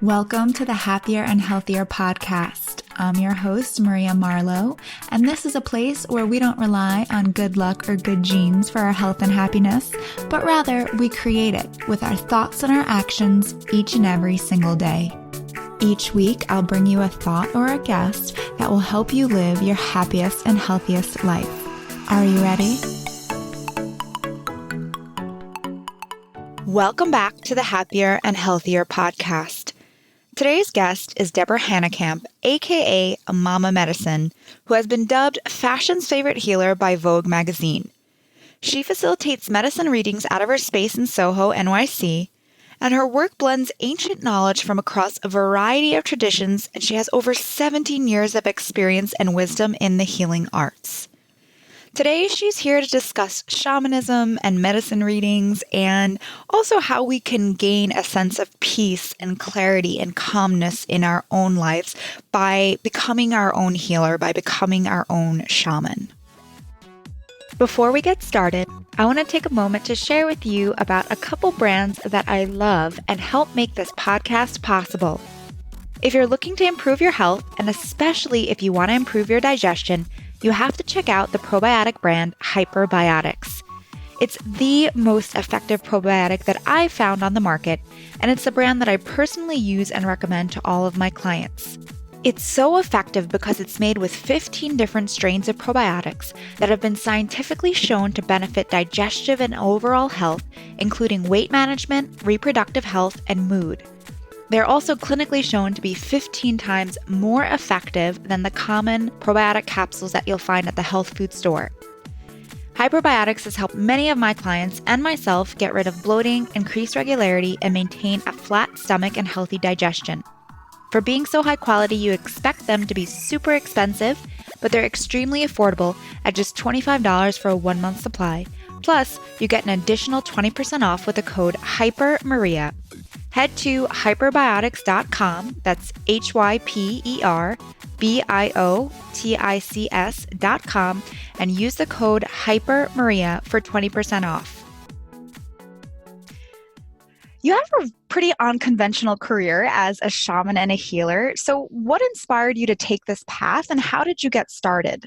Welcome to the Happier and Healthier podcast. I'm your host, Maria Marlowe, and this is a place where we don't rely on good luck or good genes for our health and happiness, but rather we create it with our thoughts and our actions each and every single day. Each week, I'll bring you a thought or a guest that will help you live your happiest and healthiest life. Are you ready? Welcome back to the Happier and Healthier podcast. Today's guest is Deborah Hanekamp, aka Mama Medicine, who has been dubbed fashion's favorite healer by Vogue magazine. She facilitates medicine readings out of her space in Soho, NYC, and her work blends ancient knowledge from across a variety of traditions, and she has over 17 years of experience and wisdom in the healing arts. Today, she's here to discuss shamanism and medicine readings, and also how we can gain a sense of peace and clarity and calmness in our own lives by becoming our own healer, by becoming our own shaman. Before we get started, I want to take a moment to share with you about a couple brands that I love and help make this podcast possible. If you're looking to improve your health, and especially if you want to improve your digestion, you have to check out the probiotic brand Hyperbiotics. It's the most effective probiotic that I've found on the market, and it's a brand that I personally use and recommend to all of my clients. It's so effective because it's made with 15 different strains of probiotics that have been scientifically shown to benefit digestive and overall health, including weight management, reproductive health, and mood. They're also clinically shown to be 15 times more effective than the common probiotic capsules that you'll find at the health food store. Hyperbiotics has helped many of my clients and myself get rid of bloating, increase regularity, and maintain a flat stomach and healthy digestion. For being so high quality, you expect them to be super expensive, but they're extremely affordable at just $25 for a 1-month supply. Plus, you get an additional 20% off with the code HYPERMARIA. Head to hyperbiotics.com, that's hyperbiotics.com, and use the code HYPERMARIA for 20% off. You have a pretty unconventional career as a shaman and a healer. So what inspired you to take this path, and how did you get started?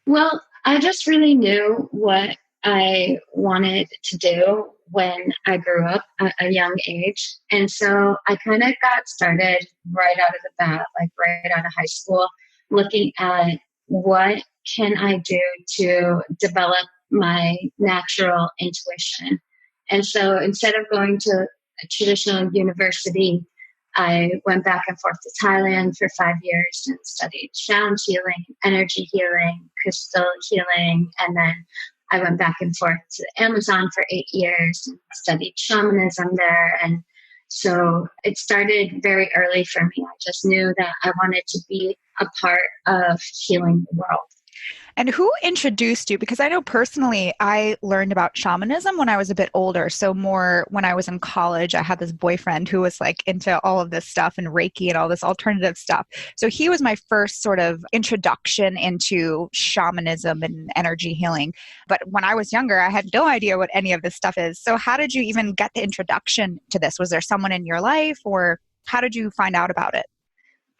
Well, I just really knew what I wanted to do when I grew up at a young age. And so I kind of got started right out of the bat, like right out of high school, looking at what can I do to develop my natural intuition. And so instead of going to a traditional university, I went back and forth to Thailand for 5 years and studied sound healing, energy healing, crystal healing, and then I went back and forth to the Amazon for 8 years and studied shamanism there. And so it started very early for me. I just knew that I wanted to be a part of healing the world. And who introduced you? Because I know personally, I learned about shamanism when I was a bit older. So more when I was in college, I had this boyfriend who was like into all of this stuff and Reiki and all this alternative stuff. So he was my first sort of introduction into shamanism and energy healing. But when I was younger, I had no idea what any of this stuff is. So how did you even get the introduction to this? Was there someone in your life, or how did you find out about it?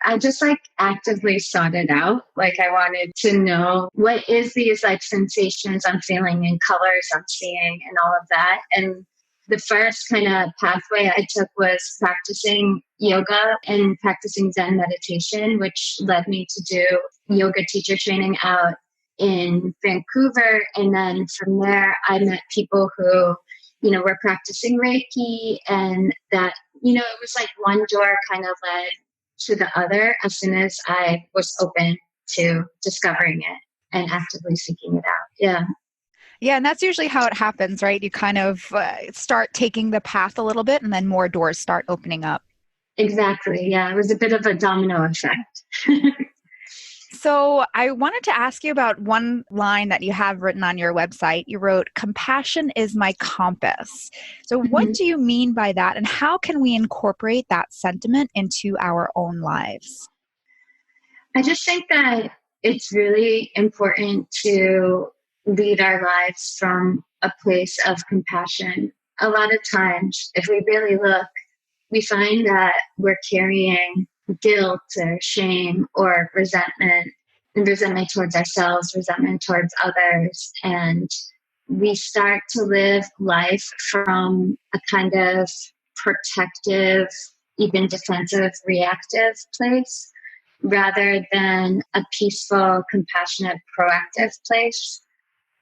I just actively sought it out. I wanted to know what is these sensations I'm feeling and colors I'm seeing and all of that. And the first kind of pathway I took was practicing yoga and practicing Zen meditation, which led me to do yoga teacher training out in Vancouver. And then from there, I met people who, were practicing Reiki, and that, it was one door kind of led to the other as soon as I was open to discovering it and actively seeking it out. Yeah. Yeah. And that's usually how it happens, right? You kind of start taking the path a little bit, and then more doors start opening up. Exactly. Yeah. It was a bit of a domino effect. So I wanted to ask you about one line that you have written on your website. You wrote, "Compassion is my compass." So what do you mean by that, and how can we incorporate that sentiment into our own lives? I just think that it's really important to lead our lives from a place of compassion. A lot of times, if we really look, we find that we're carrying guilt or shame or resentment towards ourselves, resentment towards others. And we start to live life from a kind of protective, even defensive, reactive place rather than a peaceful, compassionate, proactive place.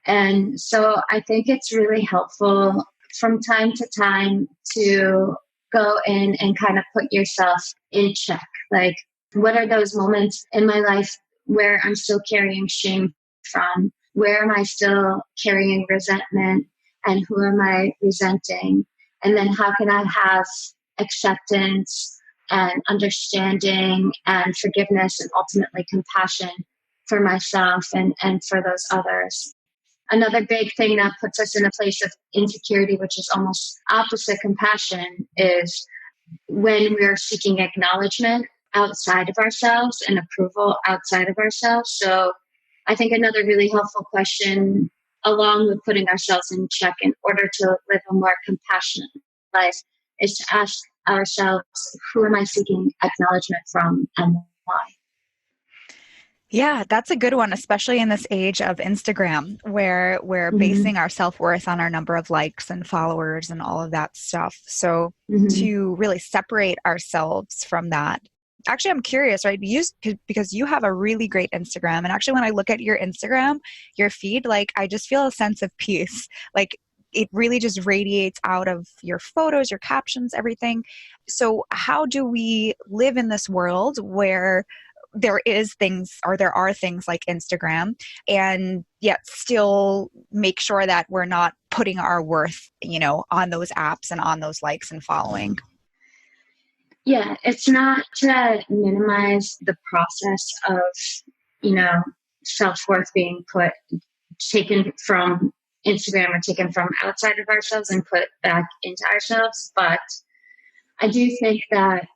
And so I think it's really helpful from time to time to go in and kind of put yourself in check. Like, what are those moments in my life where I'm still carrying shame from? Where am I still carrying resentment? And who am I resenting? And then how can I have acceptance and understanding and forgiveness and ultimately compassion for myself and for those others? Another big thing that puts us in a place of insecurity, which is almost opposite compassion, is when we're seeking acknowledgement outside of ourselves and approval outside of ourselves. So I think another really helpful question, along with putting ourselves in check in order to live a more compassionate life, is to ask ourselves, who am I seeking acknowledgement from and why? Yeah, that's a good one, especially in this age of Instagram, where we're basing our self-worth on our number of likes and followers and all of that stuff. So to really separate ourselves from that. Actually, I'm curious, right? Because you have a really great Instagram. And actually, when I look at your Instagram, your feed, like, I just feel a sense of peace. Like, it really just radiates out of your photos, your captions, everything. So how do we live in this world where there are things like Instagram, and yet still make sure that we're not putting our worth, on those apps and on those likes and following? Yeah, it's not to minimize the process of, self-worth being taken from Instagram or taken from outside of ourselves and put back into ourselves. But I do think that,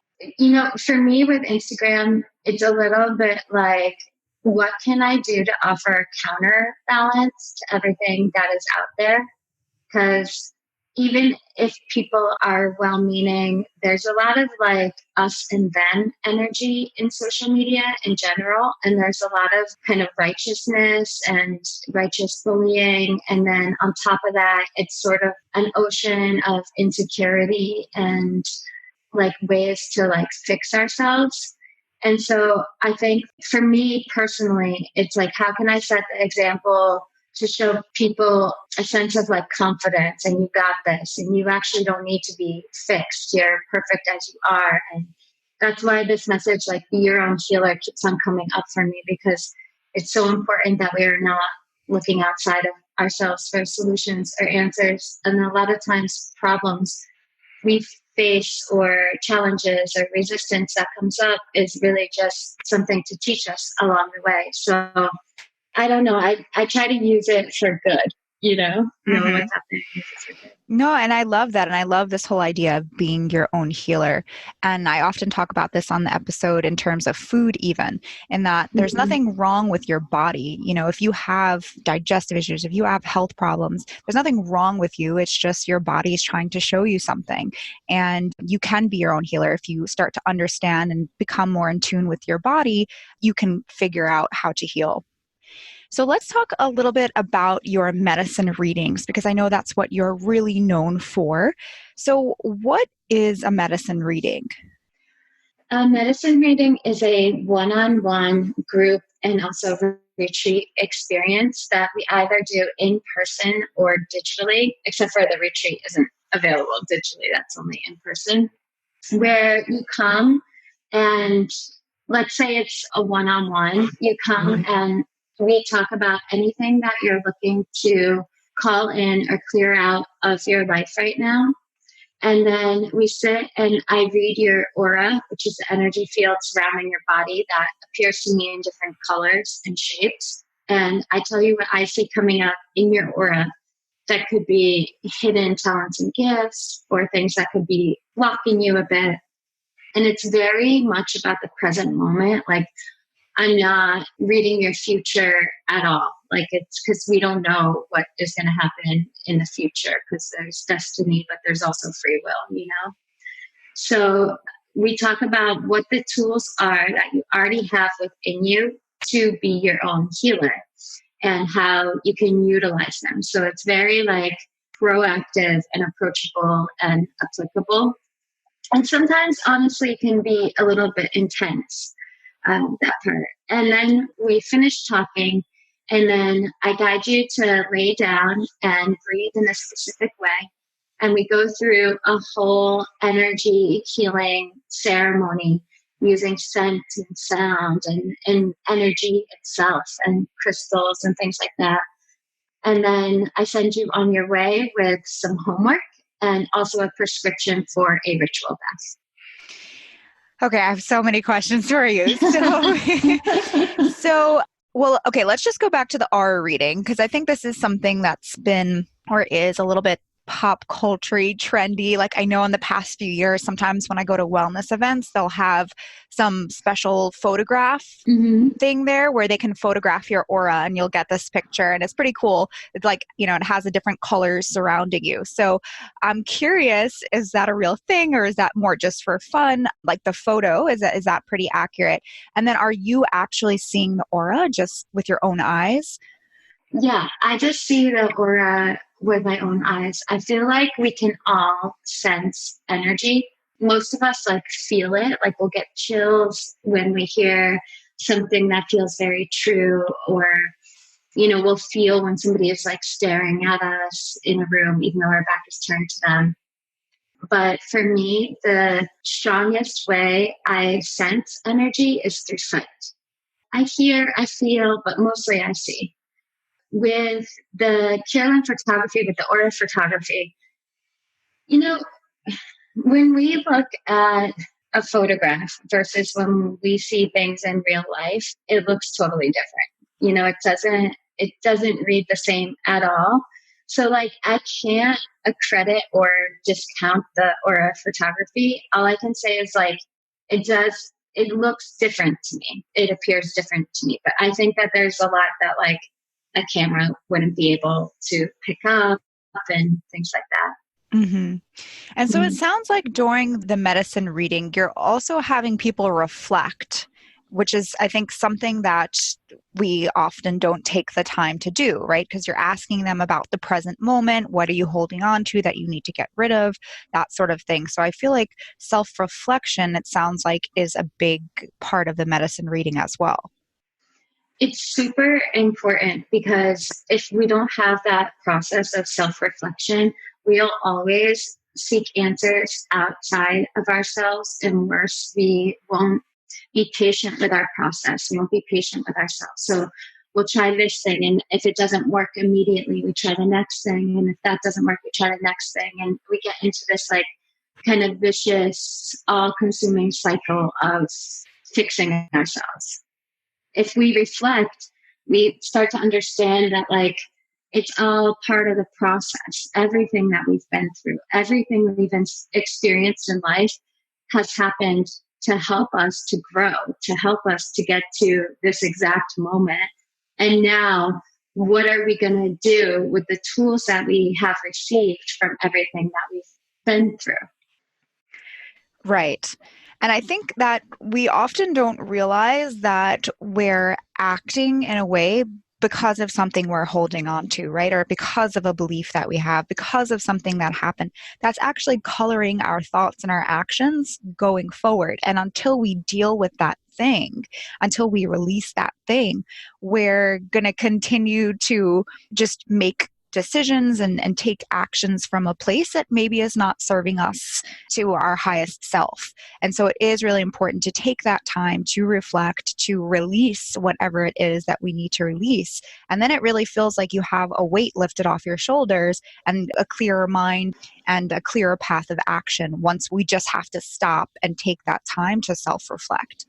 for me with Instagram, it's a little bit like, what can I do to offer a counterbalance to everything that is out there? Because even if people are well meaning, there's a lot of like us and them energy in social media in general. And there's a lot of kind of righteousness and righteous bullying. And then on top of that, it's sort of an ocean of insecurity and like ways to like fix ourselves. And so I think for me personally, it's like, how can I set the example to show people a sense of like confidence, and you got this, and you actually don't need to be fixed. You're perfect as you are. And that's why this message, like, be your own healer, keeps on coming up for me, because it's so important that we are not looking outside of ourselves for solutions or answers. And a lot of times problems we face or challenges or resistance that comes up is really just something to teach us along the way. So I don't know. I try to use it for good, know what's happening. Use it for good. No, and I love that. And I love this whole idea of being your own healer. And I often talk about this on the episode in terms of food, even, in that there's nothing wrong with your body. If you have digestive issues, if you have health problems, there's nothing wrong with you. It's just your body is trying to show you something. And you can be your own healer. If you start to understand and become more in tune with your body, you can figure out how to heal. So let's talk a little bit about your medicine readings, because I know that's what you're really known for. So what is a medicine reading? A medicine reading is a one-on-one group and also retreat experience that we either do in person or digitally, except for the retreat isn't available digitally. That's only in person, where you come and let's say it's a one-on-one, you come and we talk about anything that you're looking to call in or clear out of your life right now. And then we sit and I read your aura, which is the energy field surrounding your body that appears to me in different colors and shapes. And I tell you what I see coming up in your aura. That could be hidden talents and gifts, or things that could be blocking you a bit. And it's very much about the present moment. Like, I'm not reading your future at all. Like, it's because we don't know what is going to happen in the future, because there's destiny, but there's also free will, So we talk about what the tools are that you already have within you to be your own healer and how you can utilize them. So it's very like proactive and approachable and applicable. And sometimes, honestly, it can be a little bit intense, that part. And then we finish talking, and then I guide you to lay down and breathe in a specific way. And we go through a whole energy healing ceremony using scent and sound and energy itself and crystals and things like that. And then I send you on your way with some homework and also a prescription for a ritual bath. Okay, I have so many questions for you. Okay, let's just go back to the aura reading because I think this is something that's been or is a little bit pop culture trendy. Like I know in the past few years, sometimes when I go to wellness events, they'll have some special photograph thing there where they can photograph your aura and you'll get this picture and it's pretty cool. It's like, it has a different colors surrounding you. So I'm curious, is that a real thing or is that more just for fun? Like the photo, is that pretty accurate? And then are you actually seeing the aura just with your own eyes? Yeah, I just see the aura with my own eyes. I feel like we can all sense energy. Most of us like feel it, like we'll get chills when we hear something that feels very true, or, we'll feel when somebody is like staring at us in a room, even though our back is turned to them. But for me, the strongest way I sense energy is through sight. I hear, I feel, but mostly I see. With the Carolyn photography, with the aura photography, when we look at a photograph versus when we see things in real life, it looks totally different. It doesn't read the same at all. So like I can't accredit or discount the aura photography. All I can say is like it looks different to me. It appears different to me. But I think that there's a lot that like a camera wouldn't be able to pick up and things like that. Mm-hmm. And so it sounds like during the medicine reading, you're also having people reflect, which is, I think, something that we often don't take the time to do, right? Because you're asking them about the present moment. What are you holding on to that you need to get rid of? That sort of thing. So I feel like self-reflection, it sounds like, is a big part of the medicine reading as well. It's super important because if we don't have that process of self-reflection, we'll always seek answers outside of ourselves, and worse, we won't be patient with our process. We won't be patient with ourselves. So we'll try this thing, and if it doesn't work immediately, we try the next thing, and if that doesn't work, we try the next thing, and we get into this like kind of vicious, all-consuming cycle of fixing ourselves. If we reflect, we start to understand that like it's all part of the process. Everything that we've been through, everything we've experienced in life has happened to help us to grow, to help us to get to this exact moment. And now, what are we going to do with the tools that we have received from everything that we've been through? Right. And I think that we often don't realize that we're acting in a way because of something we're holding on to, right? Or because of a belief that we have, because of something that happened, that's actually coloring our thoughts and our actions going forward. And until we deal with that thing, until we release that thing, we're going to continue to just make decisions and take actions from a place that maybe is not serving us to our highest self. And so it is really important to take that time to reflect, to release whatever it is that we need to release. And then it really feels like you have a weight lifted off your shoulders and a clearer mind and a clearer path of action once we just have to stop and take that time to self-reflect.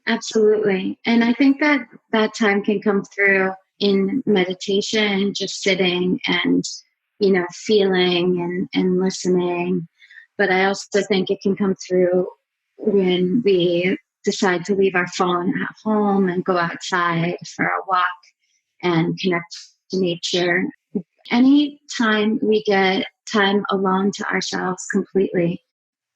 Absolutely. And I think that that time can come through in meditation, just sitting and, feeling and listening. But I also think it can come through when we decide to leave our phone at home and go outside for a walk and connect to nature. Anytime we get time alone to ourselves completely,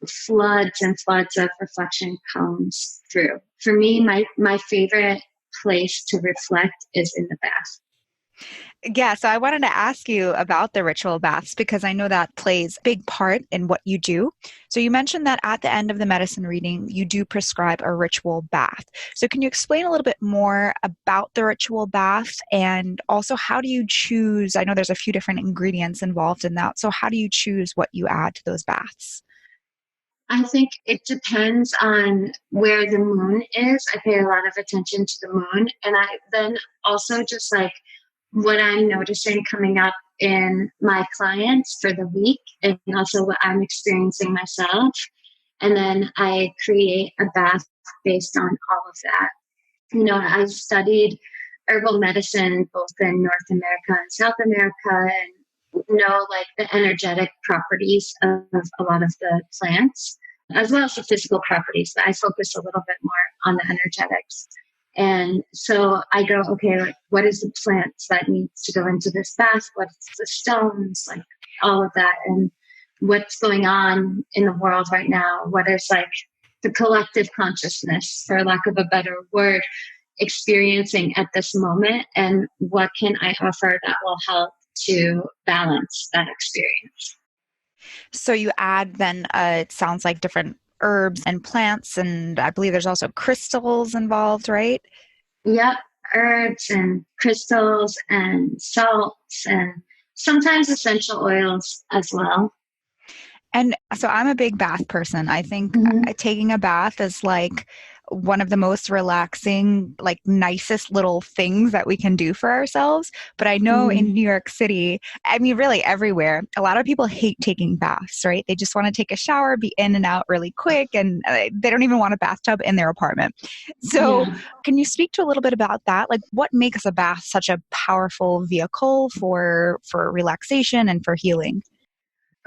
floods and floods of reflection comes through. For me, my favorite place to reflect is in the bath. Yeah, so I wanted to ask you about the ritual baths because I know that plays a big part in what you do. So you mentioned that at the end of the medicine reading, you do prescribe a ritual bath. So can you explain a little bit more about the ritual bath and also how do you choose? I know there's a few different ingredients involved in that. So how do you choose what you add to those baths? I think it depends on where the moon is. I pay a lot of attention to the moon. And I then also just like what I'm noticing coming up in my clients for the week and also what I'm experiencing myself. And then I create a bath based on all of that. I studied herbal medicine both in North America and South America and know like the energetic properties of a lot of the plants as well as the physical properties, but I focus a little bit more on the energetics. And so I go, okay, like what is the plants that needs to go into this bath? What's the stones, like all of that, and what's going on in the world right now? What is like the collective consciousness, for lack of a better word, experiencing at this moment, and what can I offer that will help to balance that experience? So you add then, it sounds like different herbs and plants, and I believe there's also crystals involved, right? Yep, herbs and crystals and salts and sometimes essential oils as well. And so I'm a big bath person. I think Mm-hmm. taking a bath is like one of the most relaxing, like nicest little things that we can do for ourselves. But I know in Mm-hmm. New York City, I mean, really everywhere, a lot of people hate taking baths, right? They just want to take a shower, be in and out really quick, and they don't even want a bathtub in their apartment. So, Yeah. can you speak to a little bit about that? Like, what makes a bath such a powerful vehicle for relaxation and for healing?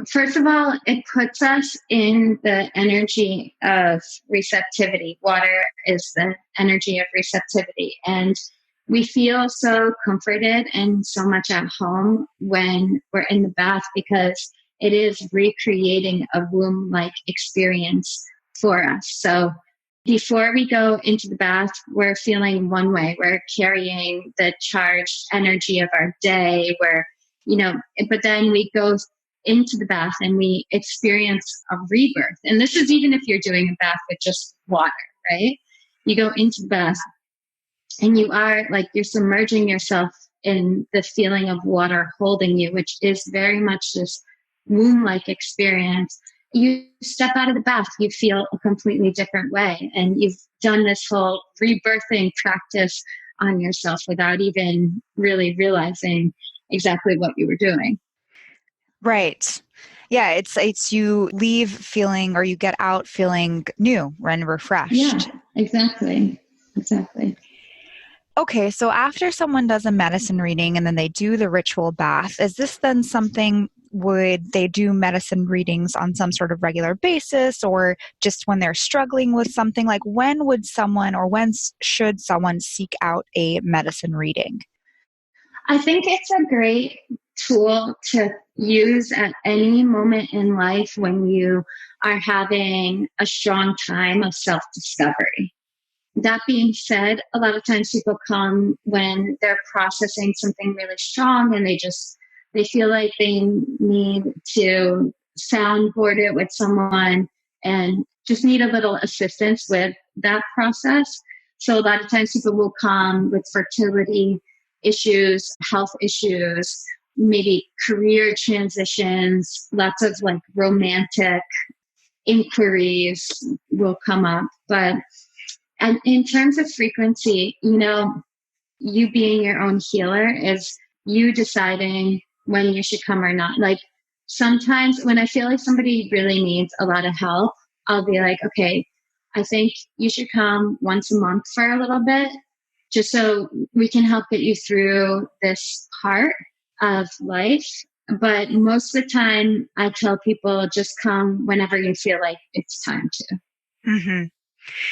First of all, it puts us in the energy of receptivity. Water is the energy of receptivity. And we feel so comforted and so much at home when we're in the bath because it is recreating a womb like experience for us. So before we go into the bath, we're feeling one way. We're carrying the charged energy of our day. But then we go into the bath and we experience a rebirth. And this is even if you're doing a bath with just water, right? You go into the bath and you are like, you're submerging yourself in the feeling of water holding you, which is very much this womb like experience. You step out of the bath, you feel a completely different way. And you've done this whole rebirthing practice on yourself without even really realizing exactly what you were doing. Right. Yeah, it's you leave feeling or you get out feeling new and Yeah, refreshed. exactly. Exactly. Okay, so after someone does a medicine reading and then they do the ritual bath, is this then something would they do medicine readings on some sort of regular basis or just when they're struggling with something? Like when would someone or should someone seek out a medicine reading? I think it's a great tool to use at any moment in life when you are having a strong time of self discovery. That being said, a lot of times people come when they're processing something really strong and they feel like they need to soundboard it with someone and just need a little assistance with that process. So a lot of times people will come with fertility issues, health issues, maybe career transitions, lots of like romantic inquiries will come up. But and in terms of frequency, you being your own healer is you deciding when you should come or not. Like sometimes when I feel like somebody really needs a lot of help, I'll be like, okay, I think you should come once a month for a little bit, just so we can help get you through this part of life. But most of the time, I tell people just come whenever you feel like it's time to. Hmm.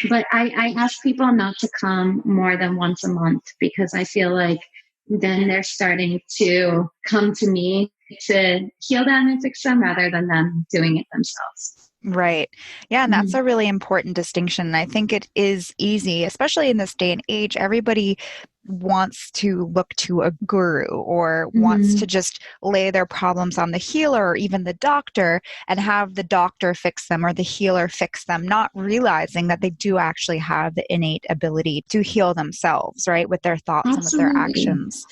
But I ask people not to come more than once a month because I feel like then they're starting to come to me to heal them and fix them rather than them doing it themselves. Right. Yeah. And that's Hmm. a really important distinction. And I think it is easy, especially in this day and age. Everybody wants to look to a guru or wants to Hmm. just lay their problems on the healer or even the doctor and have the doctor fix them or the healer fix them, not realizing that they do actually have the innate ability to heal themselves, right, with their thoughts and with their Absolutely. actions.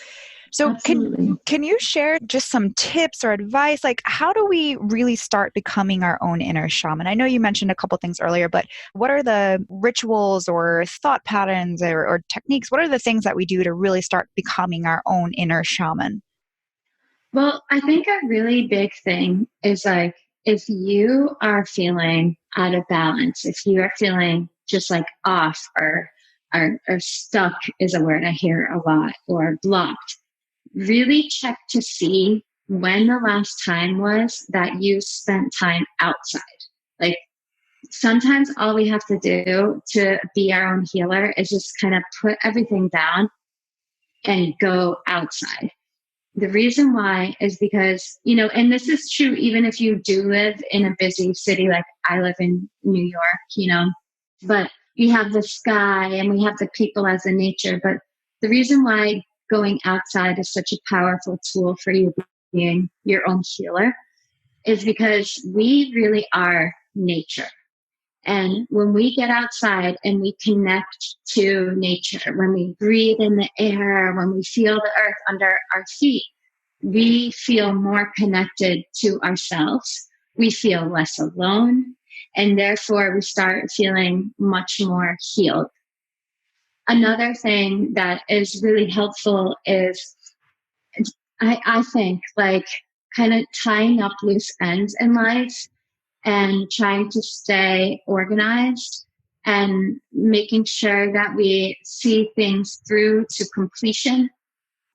So Absolutely. can you share just some tips or advice? Like, how do we really start becoming our own inner shaman? I know you mentioned a couple things earlier, but what are the rituals or thought patterns or techniques? What are the things that we do to really start becoming our own inner shaman? Well, I think a really big thing is like if you are feeling out of balance, if you are feeling just like off or stuck is a word I hear a lot, or blocked, really check to see when the last time was that you spent time outside. Like sometimes all we have to do to be our own healer is just kind of put everything down and go outside. The reason why is because, and this is true even if you do live in a busy city, like I live in New York, but we have the sky and we have the people as a nature. But the reason why going outside is such a powerful tool for you being your own healer is because we really are nature. And when we get outside and we connect to nature, when we breathe in the air, when we feel the earth under our feet, we feel more connected to ourselves. We feel less alone. And therefore, we start feeling much more healed. Another thing that is really helpful is, I think, like kind of tying up loose ends in life and trying to stay organized and making sure that we see things through to completion.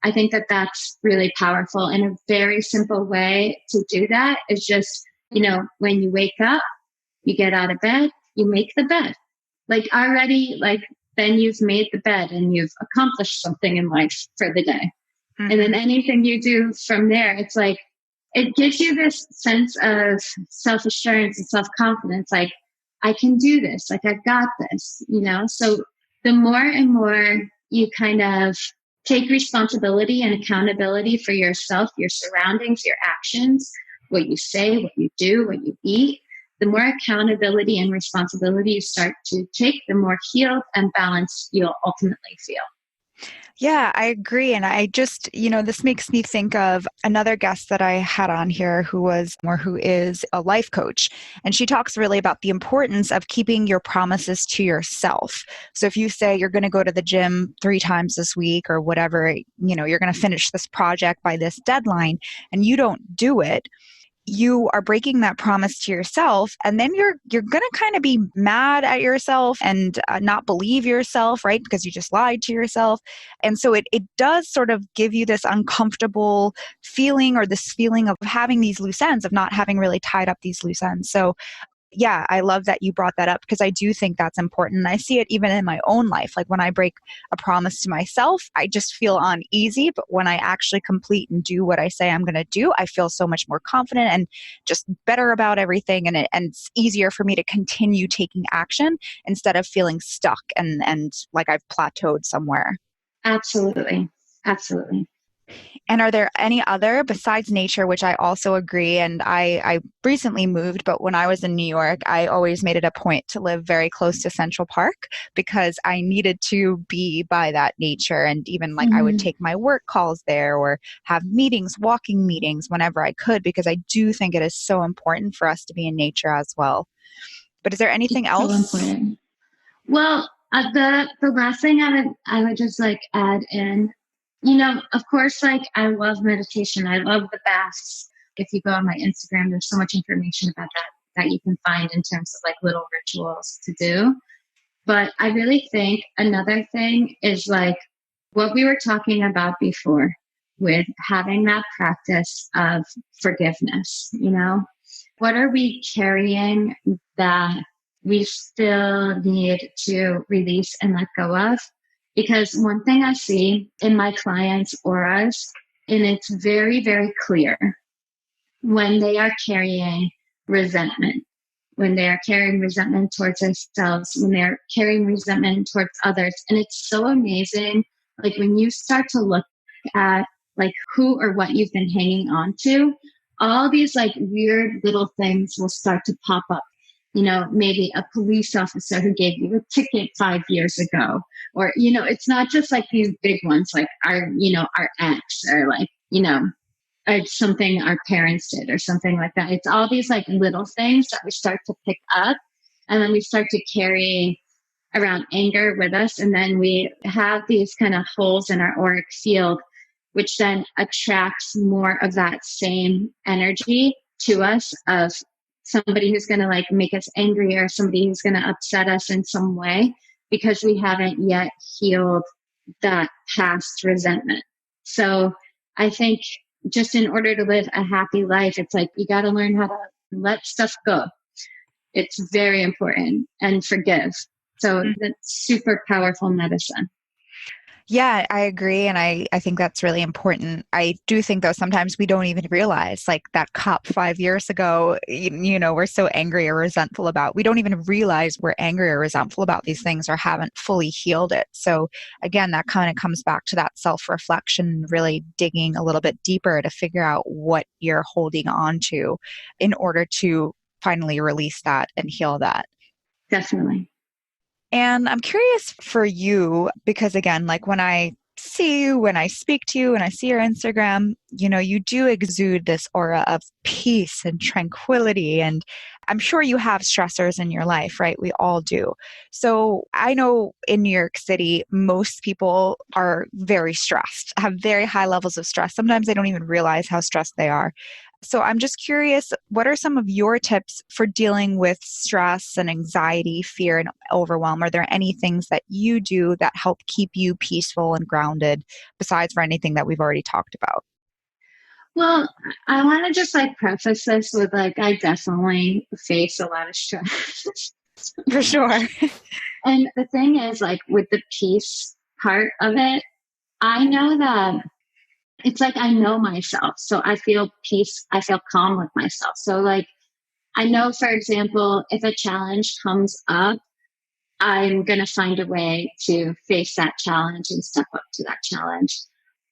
I think that that's really powerful. And a very simple way to do that is just, when you wake up, you get out of bed, you make the bed. Like already, like then you've made the bed and you've accomplished something in life for the day. And then Hmm. anything you do from there, it's like, it gives you this sense of self assurance and self confidence. Like, I can do this. Like, I've got this. So the more and more you kind of take responsibility and accountability for yourself, your surroundings, your actions, what you say, what you do, what you eat, the more accountability and responsibility you start to take, the more healed and balanced you'll ultimately feel. Yeah, I agree. And I just, this makes me think of another guest that I had on here who is a life coach. And she talks really about the importance of keeping your promises to yourself. So if you say you're going to go to the gym 3 times this week or whatever, you're going to finish this project by this deadline and you don't do it, you are breaking that promise to yourself, and then you're going to kind of be mad at yourself and not believe yourself, right, because you just lied to yourself. And so it does sort of give you this uncomfortable feeling, or this feeling of having these loose ends, of not having really tied up these loose ends. So yeah, I love that you brought that up, because I do think that's important. And I see it even in my own life. Like when I break a promise to myself, I just feel uneasy. But when I actually complete and do what I say I'm going to do, I feel so much more confident and just better about everything. And it's easier for me to continue taking action instead of feeling stuck and like I've plateaued somewhere. Absolutely. Absolutely. And are there any other besides nature, which I also agree? And I recently moved, but when I was in New York, I always made it a point to live very close to Central Park because I needed to be by that nature. And even like I would Hmm. take my work calls there or have meetings, walking meetings whenever I could, because I do think it is so important for us to be in nature as well. But is there anything It's so else? important. Well, the last thing I would just like add in, of course, like I love meditation. I love the baths. If you go on my Instagram, there's so much information about that you can find in terms of like little rituals to do. But I really think another thing is like what we were talking about before with having that practice of forgiveness. What are we carrying that we still need to release and let go of? Because one thing I see in my clients' auras, and it's very, very clear when they are carrying resentment. when they are carrying resentment towards themselves, when they're carrying resentment towards others. And it's so amazing. Like when you start to look at like who or what you've been hanging on to, all these like weird little things will start to pop up. Maybe a police officer who gave you a ticket 5 years ago, or, it's not just like these big ones, like our ex, or like, or something our parents did or something like that. It's all these like little things that we start to pick up, and then we start to carry around anger with us. And then we have these kind of holes in our auric field, which then attracts more of that same energy to us of somebody who's going to like make us angry, or somebody who's going to upset us in some way, because we haven't yet healed that past resentment. So I think just in order to live a happy life, it's like you got to learn how to let stuff go. It's very important, and forgive. So that's super powerful medicine. Yeah, I agree. And I think that's really important. I do think, though, sometimes we don't even realize, like that cop 5 years ago, we're so angry or resentful about. We don't even realize we're angry or resentful about these things, or haven't fully healed it. So again, that kind of comes back to that self-reflection, really digging a little bit deeper to figure out what you're holding on to in order to finally release that and heal that. Definitely. And I'm curious for you, because again, like when I see you, when I speak to you, and I see your Instagram, you do exude this aura of peace and tranquility. And I'm sure you have stressors in your life, right? We all do. So I know in New York City, most people are very stressed, have very high levels of stress. Sometimes they don't even realize how stressed they are. So I'm just curious, what are some of your tips for dealing with stress and anxiety, fear, and overwhelm? Are there any things that you do that help keep you peaceful and grounded, besides for anything that we've already talked about? Well, I want to just like preface this with like, I definitely face a lot of stress. For sure. And the thing is, like with the peace part of it, I know that it's like I know myself. So I feel peace, I feel calm with myself. So like I know, for example, if a challenge comes up, I'm going to find a way to face that challenge and step up to that challenge.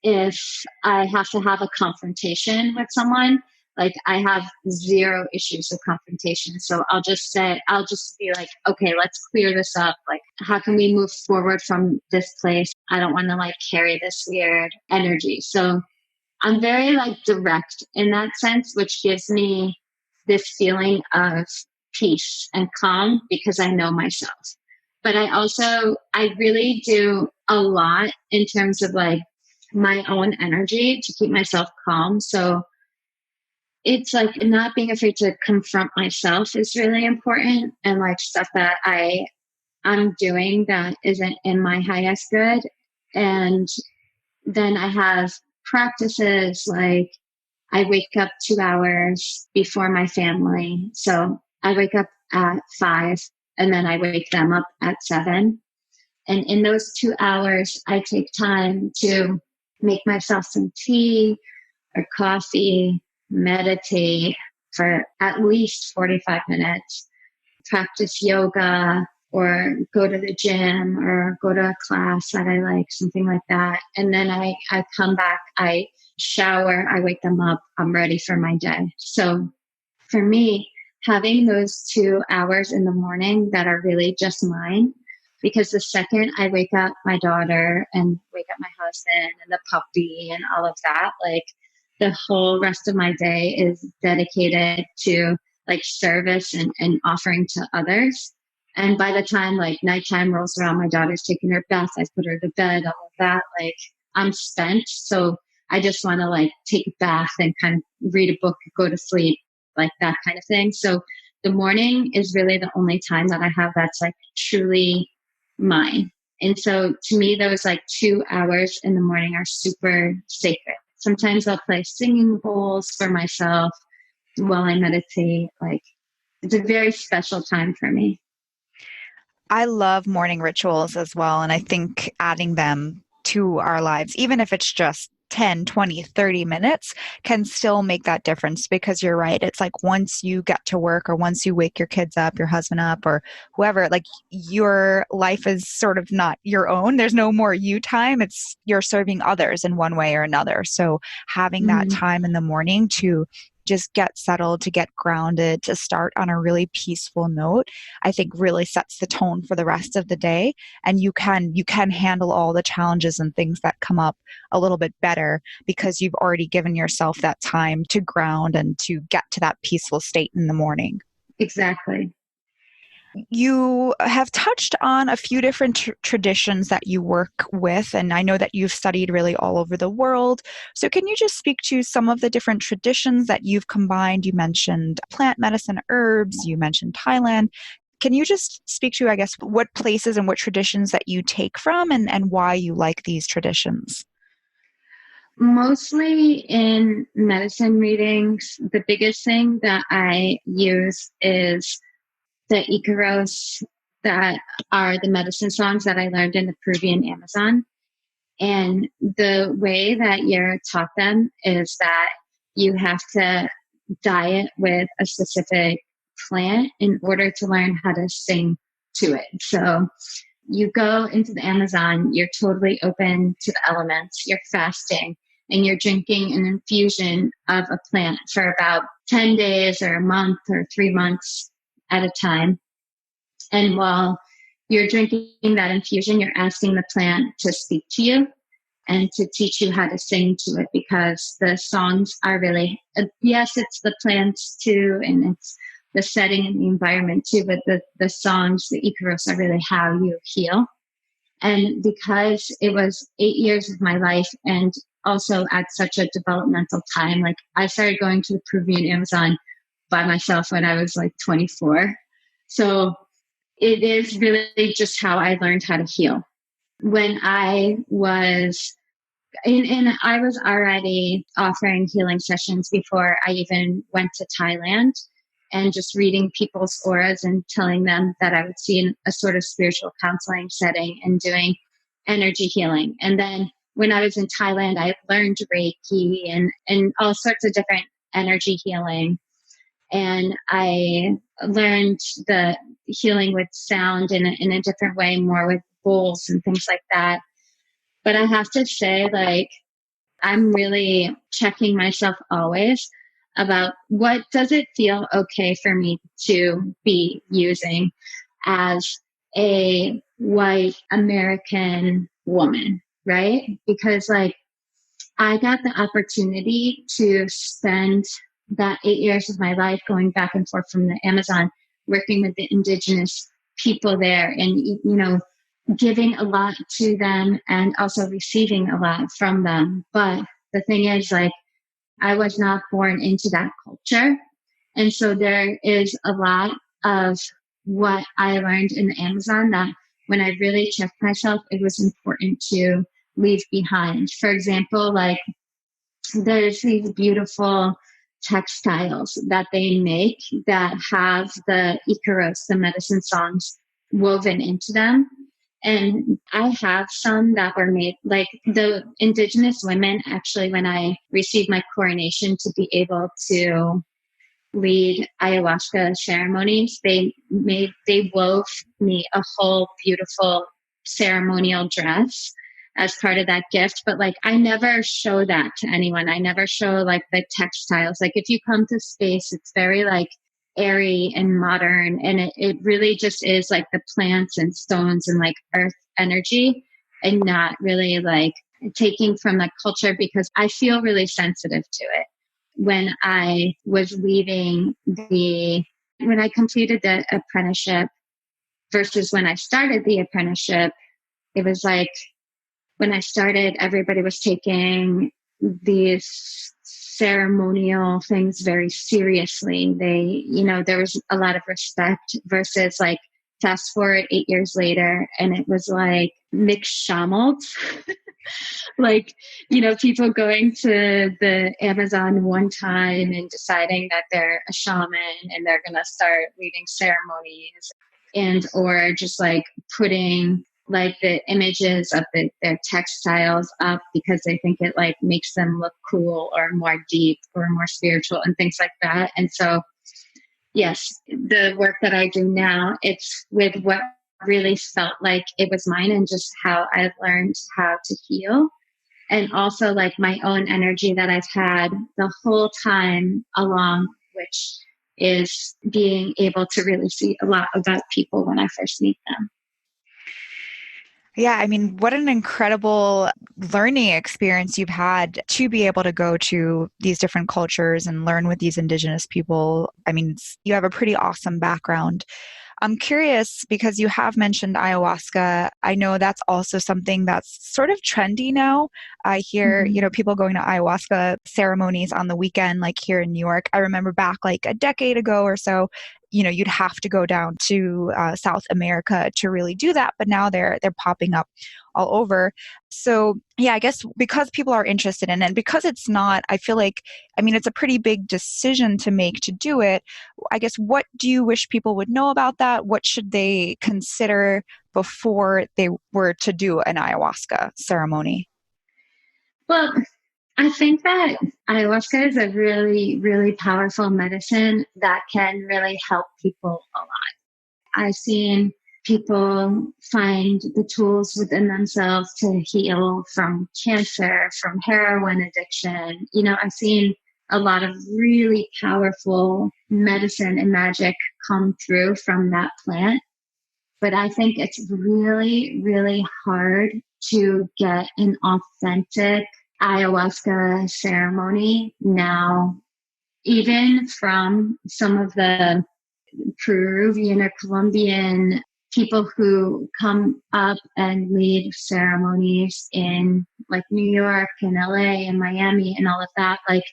If I have to have a confrontation with someone, like I have zero issues with confrontation. So I'll just be like, okay, let's clear this up. Like, how can we move forward from this place? I don't want to like carry this weird energy. So I'm very like direct in that sense, which gives me this feeling of peace and calm because I know myself. But I really do a lot in terms of like my own energy to keep myself calm. So it's like not being afraid to confront myself is really important, and like stuff that I'm doing that isn't in my highest good. And then I have practices like I wake up 2 hours before my family. So I wake up at 5 and then I wake them up at 7. And in those 2 hours, I take time to make myself some tea or coffee, meditate for at least 45 minutes, practice yoga, or go to the gym or go to a class that I like, something like that. And then I come back, I shower, I wake them up, I'm ready for my day. So for me, having those 2 hours in the morning that are really just mine, because the second I wake up my daughter and wake up my husband and the puppy and all of that, like the whole rest of my day is dedicated to like service and offering to others. And by the time like nighttime rolls around, my daughter's taking her bath, I put her to bed, all of that, like I'm spent. So I just want to like take a bath and kind of read a book, go to sleep, like that kind of thing. So the morning is really the only time that I have that's like truly mine. And so to me, those like 2 hours in the morning are super sacred. Sometimes I'll play singing bowls for myself while I meditate. Like it's a very special time for me. I love morning rituals as well. And I think adding them to our lives, even if it's just 10, 20, 30 minutes can still make that difference, because you're right. It's like once you get to work, or once you wake your kids up, your husband up, or whoever, like your life is sort of not your own. There's no more you time. It's you're serving others in one way or another. So having that Mm-hmm. time in the morning to just get settled, to get grounded, to start on a really peaceful note, I think really sets the tone for the rest of the day. And you can handle all the challenges and things that come up a little bit better, because you've already given yourself that time to ground and to get to that peaceful state in the morning. Exactly. You have touched on a few different traditions that you work with, and I know that you've studied really all over the world. So, can you just speak to some of the different traditions that you've combined? You mentioned plant medicine, herbs, you mentioned Thailand. Can you just speak to, I guess, what places and what traditions that you take from, and why you like these traditions? Mostly in medicine readings, the biggest thing that I use is the Icaros, that are the medicine songs that I learned in the Peruvian Amazon. And the way that you're taught them is that you have to diet with a specific plant in order to learn how to sing to it. So you go into the Amazon, you're totally open to the elements, you're fasting, and you're drinking an infusion of a plant for about 10 days or a month or 3 months at a time. And while you're drinking that infusion, you're asking the plant to speak to you and to teach you how to sing to it, because the songs are really, yes, it's the plants too, and it's the setting and the environment too, but the songs, the Icaros, are really how you heal. And because it was 8 years of my life, and also at such a developmental time, like I started going to the Peruvian Amazon by myself when I was like 24. So it is really just how I learned how to heal. When I was and I was already offering healing sessions before I even went to Thailand, and just reading people's auras and telling them that I would see in a sort of spiritual counseling setting and doing energy healing. And then when I was in Thailand, I learned Reiki and all sorts of different energy healing. And I learned the healing with sound in a different way, more with bowls and things like that. But I have to say, like, I'm really checking myself always about what does it feel okay for me to be using as a white American woman, right? Because like I got the opportunity to spend that 8 years of my life going back and forth from the Amazon, working with the indigenous people there, and, you know, giving a lot to them and also receiving a lot from them. But the thing is, like, I was not born into that culture. And so there is a lot of what I learned in the Amazon that when I really checked myself, it was important to leave behind. For example, like there's these beautiful textiles that they make that have the Icaros, the medicine songs, woven into them. And I have some that were made, like the indigenous women, actually, when I received my coronation to be able to lead ayahuasca ceremonies, they wove me a whole beautiful ceremonial dress as part of that gift. But like, I never show that to anyone. I never show like the textiles. Like if you come to space, it's very like airy and modern. And it really just is like the plants and stones and like earth energy, and not really like taking from the culture, because I feel really sensitive to it. When I was when I completed the apprenticeship versus when I started the apprenticeship, it was like when I started, everybody was taking these ceremonial things very seriously. There was a lot of respect, versus like fast forward 8 years later, and it was like mixed shamans. Like, people going to the Amazon one time and deciding that they're a shaman and they're going to start leading ceremonies, and or just like putting like the images of their textiles up because they think it like makes them look cool or more deep or more spiritual and things like that. And so, yes, the work that I do now, it's with what really felt like it was mine and just how I've learned how to heal. And also like my own energy that I've had the whole time along, which is being able to really see a lot about people when I first meet them. Yeah, I mean, what an incredible learning experience you've had to be able to go to these different cultures and learn with these indigenous people. I mean, you have a pretty awesome background. I'm curious because you have mentioned ayahuasca. I know that's also something that's sort of trendy now. I hear, people going to ayahuasca ceremonies on the weekend, like here in New York. I remember back like a decade ago or so, you'd have to go down to South America to really do that. But now they're popping up all over. So yeah, I guess because people are interested in it, and because it's not, I feel like, I mean, it's a pretty big decision to make to do it. I guess, what do you wish people would know about that? What should they consider before they were to do an ayahuasca ceremony? Well, I think that ayahuasca is a really, really powerful medicine that can really help people a lot. I've seen people find the tools within themselves to heal from cancer, from heroin addiction. I've seen a lot of really powerful medicine and magic come through from that plant. But I think it's really, really hard to get an authentic ayahuasca ceremony now, even from some of the Peruvian or Colombian people who come up and lead ceremonies in like New York and LA and Miami and all of that. Like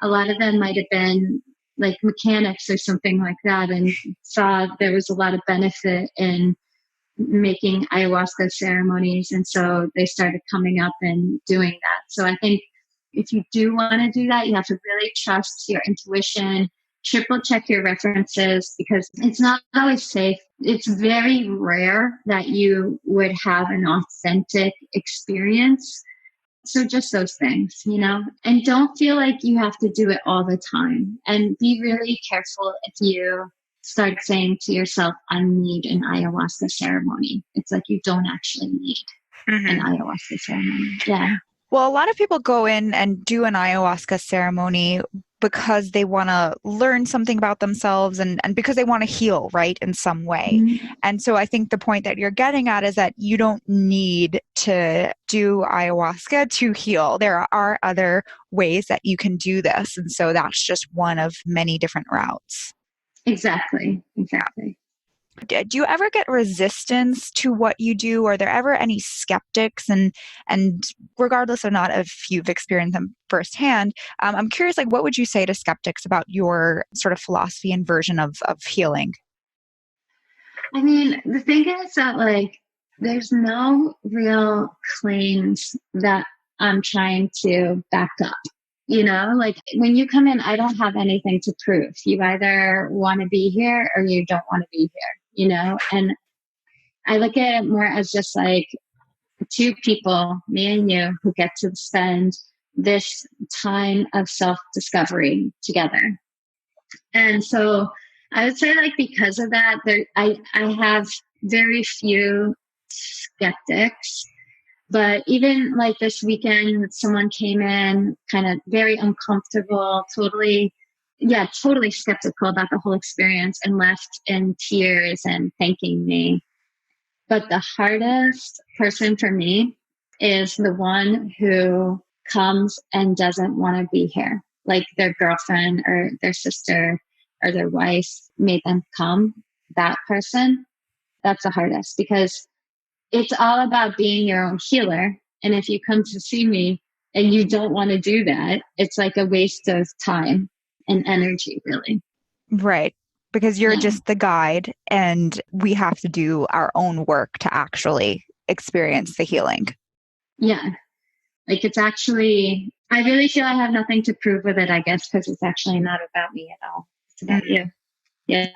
a lot of them might have been like mechanics or something like that and saw there was a lot of benefit in making ayahuasca ceremonies. And so they started coming up and doing that. So I think if you do want to do that, you have to really trust your intuition, triple check your references because it's not always safe. It's very rare that you would have an authentic experience. So just those things, and don't feel like you have to do it all the time and be really careful if you start saying to yourself, I need an ayahuasca ceremony. It's like you don't actually need an ayahuasca ceremony. Yeah. Well, a lot of people go in and do an ayahuasca ceremony because they want to learn something about themselves and because they want to heal, right, in some way. Mm-hmm. And so I think the point that you're getting at is that you don't need to do ayahuasca to heal. There are other ways that you can do this. And so that's just one of many different routes. Exactly. Do you ever get resistance to what you do? Are there ever any skeptics? And regardless of not if you've experienced them firsthand, I'm curious, like, what would you say to skeptics about your sort of philosophy and version of healing? I mean, the thing is that like, there's no real claims that I'm trying to back up. Like when you come in, I don't have anything to prove. You either want to be here or you don't want to be here, and I look at it more as just like two people, me and you, who get to spend this time of self-discovery together. And so I would say like, because of that, I have very few skeptics. But even like this weekend, someone came in kind of very uncomfortable, totally skeptical about the whole experience and left in tears and thanking me. But the hardest person for me is the one who comes and doesn't want to be here. Like their girlfriend or their sister or their wife made them come. That person, that's the hardest because it's all about being your own healer. And if you come to see me and you don't want to do that, it's like a waste of time and energy, really. Right. Because you're just the guide and we have to do our own work to actually experience the healing. Yeah. Like it's actually, I really feel I have nothing to prove with it, I guess, because it's actually not about me at all. It's about you. Yeah.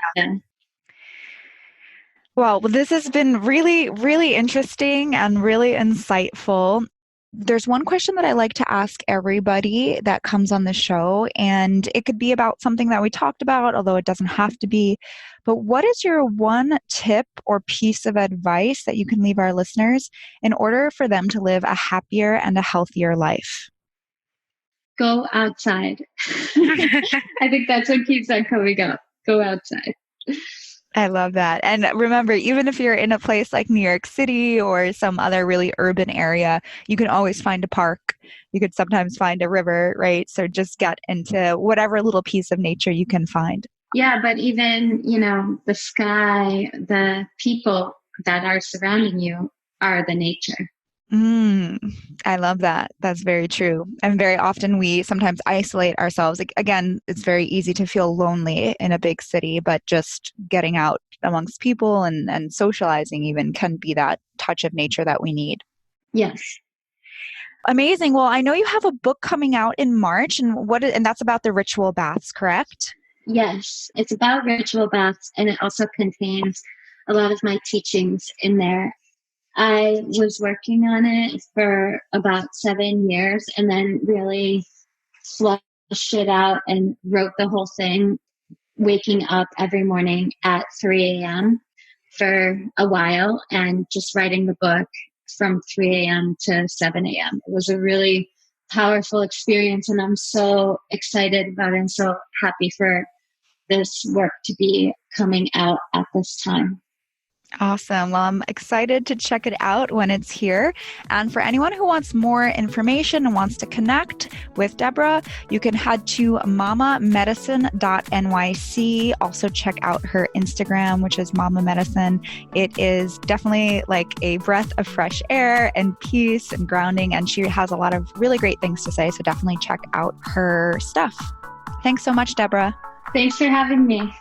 Well, this has been really, really interesting and really insightful. There's one question that I like to ask everybody that comes on the show, and it could be about something that we talked about, although it doesn't have to be. But what is your one tip or piece of advice that you can leave our listeners in order for them to live a happier and a healthier life? Go outside. I think that's what keeps on coming up. Go outside. I love that. And remember, even if you're in a place like New York City or some other really urban area, you can always find a park. You could sometimes find a river, right? So just get into whatever little piece of nature you can find. Yeah, but even, the sky, the people that are surrounding you are the nature. I love that. That's very true. And very often we sometimes isolate ourselves. Again, it's very easy to feel lonely in a big city, but just getting out amongst people and socializing even can be that touch of nature that we need. Yes. Amazing. Well, I know you have a book coming out in March, and that's about the ritual baths, correct? Yes. It's about ritual baths, and it also contains a lot of my teachings in there. I was working on it for about 7 years and then really flushed it out and wrote the whole thing, waking up every morning at 3 a.m. for a while and just writing the book from 3 a.m. to 7 a.m. It was a really powerful experience, and I'm so excited about it and so happy for this work to be coming out at this time. Awesome. Well, I'm excited to check it out when it's here. And for anyone who wants more information and wants to connect with Deborah, you can head to mamamedicine.nyc. Also check out her Instagram, which is Mama Medicine. It is definitely like a breath of fresh air and peace and grounding. And she has a lot of really great things to say. So definitely check out her stuff. Thanks so much, Deborah. Thanks for having me.